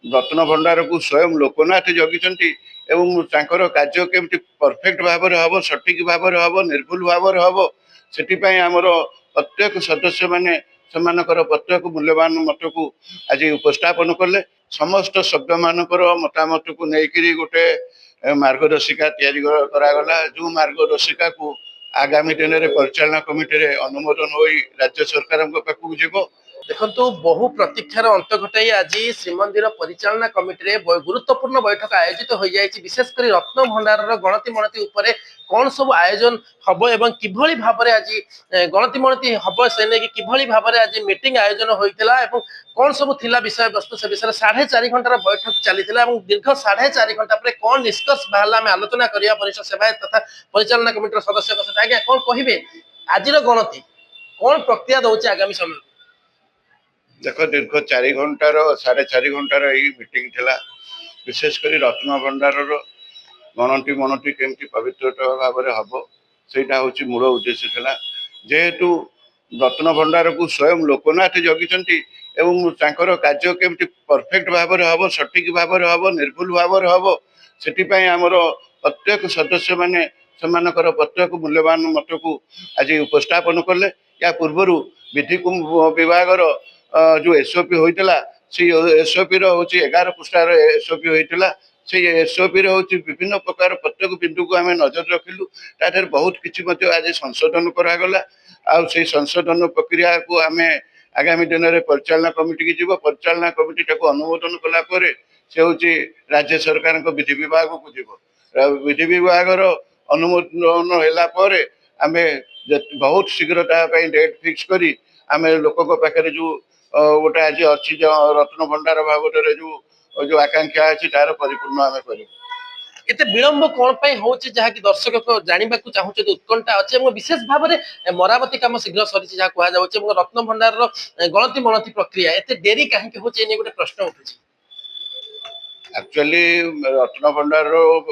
रत्न भंडार को स्वयं लोकनाथ जगिंट एवं कार्य केमती परफेक्ट भाव हम सठिक भाव हम निर्भुल भाव हम से आमर प्रत्येक सदस्य मैंने प्रत्येक मूल्यवान मत को आज उपस्थापन कले समस्त सभ्य मान मतामत को लेकिन गोटे मार्गदर्शिका करागला जो मार्गदर्शिका को आगामी दिन में परिचालना कमिटी अनुमोदन हो राज्य सरकार पाखक जीव। देखो बहु प्रतीक्षार अंत घटाई आज श्रीमंदिर परिचालना कमिटी गुरुत्वपूर्ण बैठक आयोजित हो जाए विशेषकर रत्न भंडार गणति मणति कौन सब आयोजन हम एवं किभली भाव में आज गणति मणति हम से नहीं किभली भाव में आज मीटिंग आयोजन होता है कौन सब थिला विषय वस्तु से विषय 4.5 घंटार बैठक चली दीर्घ 4.5 घंटा पर कौन निष्कर्ष बाहर आम आलोचना करवा परिषद सेवायत तथा परिचालना कमिटी सदस्य सहित आज्ञा कौन कहे आज गणति कौन प्रक्रिया दौर आगामी समय देख दीर्घ 4 घंटार 4.5 घंटार यही मीटिंग थिला विशेषकर रत्न भंडार गणति मनति केमती पवित्र भाव में हम सेटा हूँ मूल उद्देश्य था जेहेतु रत्न भंडार को स्वयं लोकनाथ जगिंट एवं कार्य केमती परफेक्ट भाव में हम सठिक भाव में हम निर्भुल भाव में हम से आमर प्रत्येक सदस्य मैंने प्रत्येक मूल्यवान मत को आज उपस्थापन कले या पूर्वर विधि विभाग जो एसओपी होता से एसओपी हूँ 11 पृष्ठार एसओपी होता से एसओपी हूँ विभिन्न प्रकार प्रत्येक बिंदु को आम नजर रखिलु तार बहुत किसी आज संशोधन करागला आ संशोधन प्रक्रिया को आम आगामी दिन में परिचालना कमिटी की जीव परिचालना कमिटी अनुमोदन कलापर से हूँ राज्य सरकार विधि विभाग को जीव विधि विभाग अनुमोदन होगापर आम बहुत शीघ्र डेट फिक्स करी आम लोक पाखे जो गोटे आज अच्छी रत्न भंडार बाबद जो आकांक्षा अच्छी तार परिपूर्ण आम कर एते विलंब कौन पाई होचे जहा कि दर्शक को जानिबा को चाहूचे उत्कंठा अच्छे विशेष भाव में मरामती काम शीघ्र सरी जहाँ कह रत्न भंडार गणति मनति प्रक्रिया एते डेरी कहीं होचे गोटे प्रश्न उठुची एक्चुअली रत्न भंडार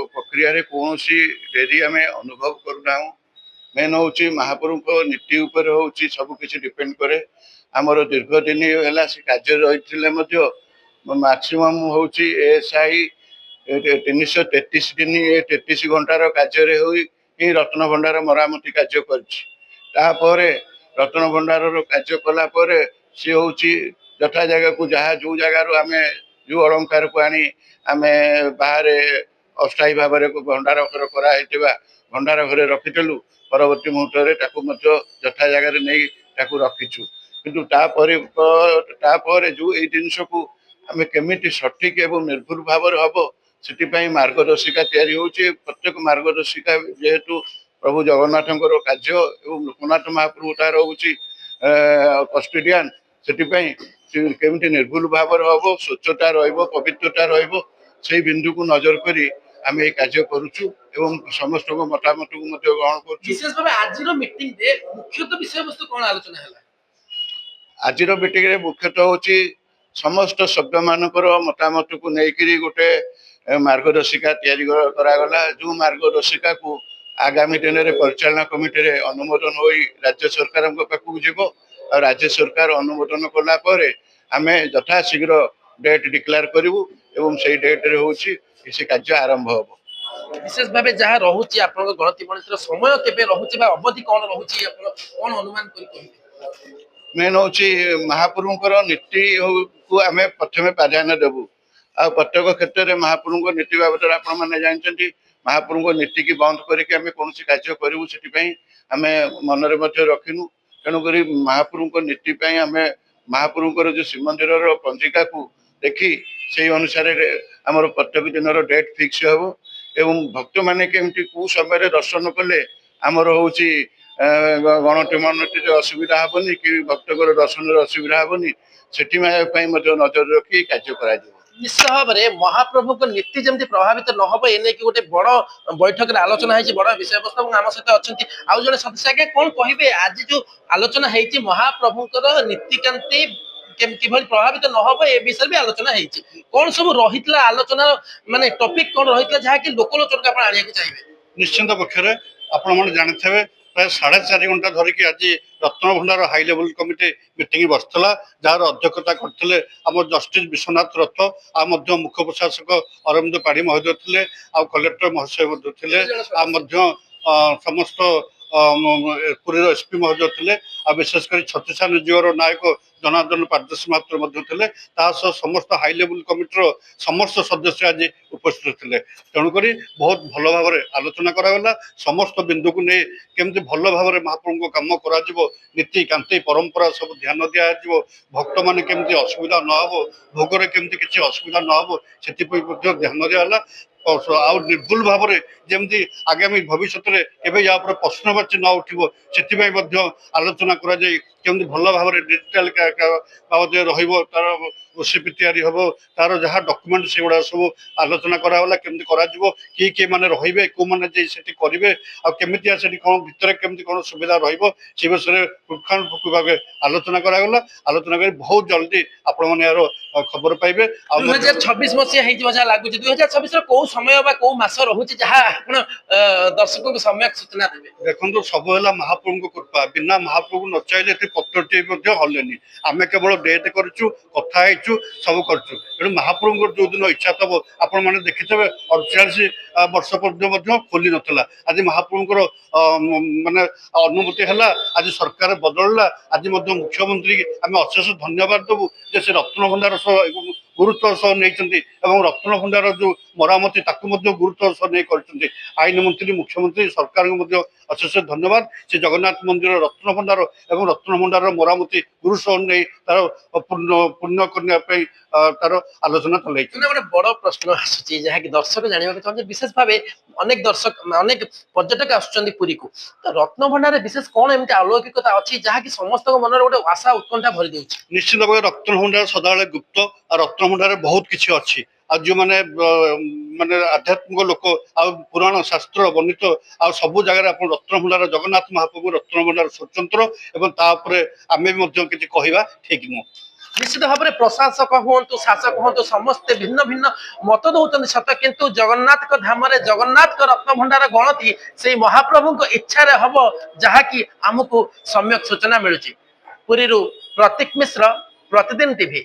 प्रक्रिया रे कौन डेरी आम अनुभव करूना मेन हूँ महाप्रभु नीति उपर हूँ सबकि डिपेंड करे आमर दीर्घ दिन है से कार्य रही मैक्सिमम हूँ एएसआई 333 दिन 33 घंटार कार्य हुई रत्न भंडार मरामती कार्य कर रत्न भंडार कार्य कलापर सी हूँ यथा जगह को जहाँ जो जगार आम जो अलंकार को आनी आम बाहर अस्थायी भाव में भंडार घर कर भंडार घर रखीलु परवर्ती मुहूर्त यथा जगार नहीं रखीचु किंतु जो ये जिनस को आम केमी सठिक एवं निर्भुल भाव हम से मार्गदर्शिका या प्रत्येक मार्गदर्शिका जेहेतु प्रभु जगन्नाथ कार्य एवं लोकनाथ महाप्रभु तार हूँ कस्टोडियन से केमी निर्भुल भाव हम स्वच्छता रवित्रता रही बिंदु को नजर करी आम ये कार्य करुचु एवं समस्त मतामत को ग्रहण कर आज मुख्यतः विषय वस्तु कौन आलोचना है आज मीटिंग रे मुख्यतः हूँ समस्त सभ्य मान मतामत को लेकिन गोटे मार्गदर्शिका करागला जो मार्गदर्शिका को आगामी दिन में परिचालना कमिटी अनुमोदन हो राज्य सरकार पाखक जीव और राज्य सरकार अनुमोदन कलापर आम यथा शीघ्र डेट डिक्लेयर करूँ एवं से डेट रे हूँ से कार्य आरंभ हम विशेष भाव जहाँ रोचे आप गणति मणितर समय केबे रोचे अवधि कौन रोचे कौन अनुमान कर मेन हूँ महाप्रभुंर नीति को आम प्रथम प्राधान्य देवु आ प्रत्येक क्षेत्र में महाप्रभु नीति बाबद आपने जानते महाप्रभु नीति की बंद करके आम कौन कार्य करूँ से आम मन में रखिनु तेणुक महाप्रभु नीति आम महाप्रभुर जो श्रीमंदिर पंजिका को देखी से अनुसार आमर प्रत्येक दिन डेट फिक्स हम एवं भक्त मैंने केमती कौ समय दर्शन कले आमर हूँ गणति मनति असुविधा हेनी कि भक्तर दर्शन असुविधा हेनी से नजर रखी कार्य कर निश्चय भाव में महाप्रभु को नीति जमी प्रभावित न हो एने कि गोटे बड़ बैठक आलोचना है बड़ विषय वस्तु आम सहित अच्छा आउ जड़े सदस्य आगे कौन कहे आज जो आलोचना है महाप्रभुंर नीतिकांति किभली प्रभावित न हो ए विषय भी आलोचना है कौन सब रही आलोचना माने टॉपिक कौन रही जहाँ कि लोकलोचन को आने चाहिए निश्चिंत पक्ष आपण मैंने जानी ପ୍ରାୟ 4.5 ଘଣ୍ଟା ଧରିକି ଆଜି ରତ୍ନଭଣ୍ଡାର ହାଇ ଲେଭେଲ କମିଟି ମିଟିଂ ବସିଥିଲା, ଯାହାର ଅଧ୍ୟକ୍ଷତା କରିଥିଲେ ଆମ ଜଷ୍ଟିସ ବିଶ୍ୱନାଥ ରଥ, ଆଉ ମଧ୍ୟ ମୁଖ୍ୟ ପ୍ରଶାସକ ଅରବିନ୍ଦ ପାଢୀ ମହୋଦୟ ଥିଲେ, ଆଉ କଲେକ୍ଟର ମହାଶୟ ମଧ୍ୟ ଥିଲେ, ଆଉ ମଧ୍ୟ ସମସ୍ତ ପୁରୀର ଏସପି ମହୋଦୟ ଥିଲେ, ଆଉ ବିଶେଷ କରି ଛତିଶା ନିଯୋଗର ନାୟକ ଜନାର୍ଦ୍ଦନ ପାରଦର୍ଶୀ ମାତ୍ର ମଧ୍ୟ ଥିଲେ। ତା ସହ ସମସ୍ତ ହାଇ ଲେଭେଲ କମିଟିର ସମସ୍ତ ସଦସ୍ୟ ଆଜି ଉପସ୍ଥିତ ଥିଲେ। ତେଣୁକରି ବହୁତ ଭଲ ଭାବରେ ଆଲୋଚନା କରାଗଲା। ସମସ୍ତ ବିନ୍ଦୁକୁ ନେଇ କେମିତି ଭଲ ଭାବରେ ମହାପ୍ରଭୁଙ୍କ କାମ କରାଯିବ, ନୀତିକାନ୍ତି ପରମ୍ପରା ସବୁ ଧ୍ୟାନ ଦିଆଯିବ, ଭକ୍ତମାନେ କେମିତି ଅସୁବିଧା ନ ହବ, ଭୋଗରେ କେମିତି କିଛି ଅସୁବିଧା ନ ହବ, ସେଥିପାଇଁ ମଧ୍ୟ ଧ୍ୟାନ ଦିଆହେଲା। ଆଉ ନିର୍ଭୁଲ ଭାବରେ ଯେମିତି ଆଗାମୀ ଭବିଷ୍ୟତରେ କେବେ ୟା ଉପରେ ପ୍ରଶ୍ନବାଚୀ ନ ଉଠିବ, ସେଥିପାଇଁ ମଧ୍ୟ ଆଲୋଚନା କରାଯାଇ କେମିତି ଭଲ ଭାବରେ ଡିଜିଟାଲ ବାବଦରେ ରହିବ, ତାର ଓସିପି ତିଆରି ହବ, ତାର ଯାହା ଡକୁମେଣ୍ଟ ସେଗୁଡା ସବୁ ଆଲୋଚନା କରାଗଲା। କେମିତି କରାଯିବ, କିଏ ମାନେ ରହିବେ, କୋଉମାନେ ଯାଇ ସେଠି କରିବେ, ଆଉ କେମିତିଆ ସେଠି କଣ ଭିତରେ କେମିତି କଣ ସୁବିଧା ରହିବ, ସେ ବିଷୟରେ ପୁଙ୍ଖାନୁପୁଙ୍ଖ ଭାବେ ଆଲୋଚନା କରାଗଲା। ଆଲୋଚନା କରି ବହୁତ ଜଲ୍ଦି ଆପଣମାନେ ଏହାର ଖବର ପାଇବେ। ଆଉ 2026 ମସିହା ହେଇଯିବ ଯାହା ଲାଗୁଛି। 2026 ର କୋଉ ସମୟ ବା କୋଉ ମାସ ରହୁଛି ଯାହା ଆପଣ ଦର୍ଶକଙ୍କୁ ସମ୍ୟକ ସୂଚନା ଦେବେ? ଦେଖନ୍ତୁ, ସବୁ ହେଲା ମହାପ୍ରଭୁଙ୍କ କୃପା। ବିନା ମହାପ୍ରଭୁ ନ ଚାହିଁଲେ ଏଠି ପତ୍ରଟିଏ ମଧ୍ୟ ହଲେନି। ଆମେ କେବଳ ଡେଟ୍ କରିଛୁ, କଥା ହେଇଛୁ, ସବୁ କରିଛୁ। ତେଣୁ ମହାପ୍ରଭୁଙ୍କର ଯୋଉଦିନ ଇଚ୍ଛା ଥବ, ଆପଣମାନେ ଦେଖିଥିବେ 48 ବର୍ଷ ପର୍ଯ୍ୟନ୍ତ ମଧ୍ୟ ଖୋଲି ନଥିଲା। ଆଜି ମହାପ୍ରଭୁଙ୍କର ମାନେ ଅନୁମତି ହେଲା, ଆଜି ସରକାର ବଦଳିଲା, ଆଜି ମଧ୍ୟ ମୁଖ୍ୟମନ୍ତ୍ରୀ ଆମେ ଅଶେଷ ଧନ୍ୟବାଦ ଦେବୁ ଯେ ସେ ରତ୍ନଭଣ୍ଡାର ସହ ଗୁରୁତ୍ୱର ସହ ନେଇଛନ୍ତି, ଏବଂ ରତ୍ନଭଣ୍ଡାର ଯୋଉ ମରାମତି ତାକୁ ମଧ୍ୟ ଗୁରୁତ୍ୱର ସହ ନେଇ କରିଛନ୍ତି। ଆଇନ ମନ୍ତ୍ରୀ, ମୁଖ୍ୟମନ୍ତ୍ରୀ, ସରକାରଙ୍କୁ ମଧ୍ୟ ଅଶେଷ ଧନ୍ୟବାଦ। ସେ ଜଗନ୍ନାଥ ମନ୍ଦିର ରତ୍ନଭଣ୍ଡାର ଏବଂ ରତ୍ନଭଣ୍ଡାରର ମରାମତି ଗୁରୁ ସହ ନେଇ ତାର ପୂର୍ଣ୍ଣ କରିବା ପାଇଁ ତାର ଆଲୋଚନା ଚଲେଇଛି। ଗୋଟେ ବଡ ପ୍ରଶ୍ନ ଆସୁଛି ଯାହାକି ଦର୍ଶକ ଜାଣିବାକୁ ଚାହୁଁଛନ୍ତି, ବିଶେଷ ଭାବେ ଅନେକ ଦର୍ଶକ ଅନେକ ପର୍ଯ୍ୟଟକ ଆସୁଛନ୍ତି ପୁରୀକୁ, ତ ରତ୍ନଭଣ୍ଡାରରେ ବିଶେଷ କଣ ଏମିତି ଅଲୌକିକତା ଅଛି ଯାହାକି ସମସ୍ତଙ୍କ ମନରେ ଗୋଟେ ଆଶା ଉତ୍କଣ୍ଠା ଭରି ଦେଉଛି? ନିଶ୍ଚିତ ଭାବେ ରତ୍ନଭଣ୍ଡାର ସଦାବେଳେ ଗୁପ୍ତ, ଆଉ ରତ୍ନଭଣ୍ଡାରରେ ବହୁତ କିଛି ଅଛି। ଆଉ ଯୋଉମାନେ ମାନେ ଆଧ୍ୟାତ୍ମିକ ଲୋକ, ଆଉ ପୁରାଣ ଶାସ୍ତ୍ର ବର୍ଣ୍ଣିତ, ଆଉ ସବୁ ଜାଗାରେ ଆପଣ ରତ୍ନଭଣ୍ଡାର ଜଗନ୍ନାଥ ମହାପ୍ରଭୁ ରତ୍ନଭଣ୍ଡାର ସ୍ୱତନ୍ତ୍ର, ଏବଂ ତା ଉପରେ ଆମେ ବି ମଧ୍ୟ କିଛି କହିବା ଠିକ ନୁହଁ। ନିଶ୍ଚିତ ଭାବରେ ପ୍ରଶାସକ ହୁଅନ୍ତୁ, ଶାସକ ହୁଅନ୍ତୁ, ସମସ୍ତେ ଭିନ୍ନ ଭିନ୍ନ ମତ ଦଉଛନ୍ତି ସତ, କିନ୍ତୁ ଜଗନ୍ନାଥଙ୍କ ଧାମରେ ଜଗନ୍ନାଥଙ୍କ ରତ୍ନଭଣ୍ଡାର ଗଣତି ସେଇ ମହାପ୍ରଭୁଙ୍କ ଇଚ୍ଛାରେ ହବ, ଯାହାକି ଆମକୁ ସମ୍ୟକ ସୂଚନା ମିଳୁଛି। ପୁରୀରୁ ପ୍ରତୀକ ମିଶ୍ର, ପ୍ରତିଦିନ ଟିଭି।